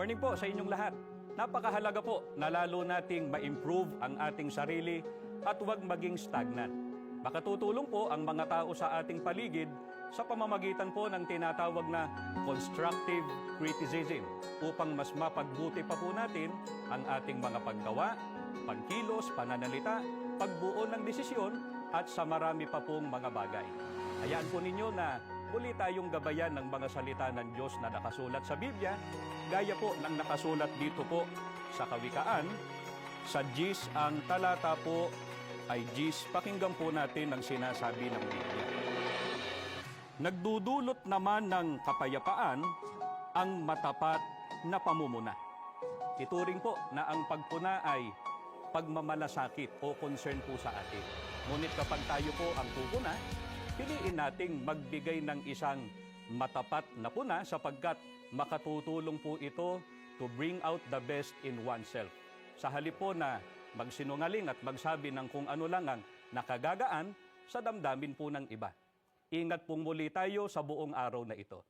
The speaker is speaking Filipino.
morning po sa inyong lahat. Napakahalaga po na lalo nating ma-improve ang ating sarili at huwag maging stagnant. Makatutulong po ang mga tao sa ating paligid sa pamamagitan po ng tinatawag na constructive criticism upang mas mapagbuti pa po natin ang ating mga paggawa, pagkilos, pananalita, pagbuo ng desisyon at sa marami pa pong mga bagay. Hayaan po ninyo na muli tayong gabayan ng mga salita ng Diyos na nakasulat sa Biblia, gaya po ng nakasulat dito po sa Kawikaan. Sa 10 ang talata po ay 10. Pakinggan po natin ang sinasabi ng Biblia. Nagdudulot naman ng kapayapaan ang matapat na pamumuna. Ituring po na ang pagpuna ay pagmamalasakit o concern po sa atin. Ngunit kapag tayo po ang pupuna, piliin nating magbigay ng isang matapat na puna sapagkat makatutulong po ito to bring out the best in oneself. Sa halip po na magsinungaling at magsabi ng kung ano lang ang nakagagaan sa damdamin po ng iba. Ingat pong muli tayo sa buong araw na ito.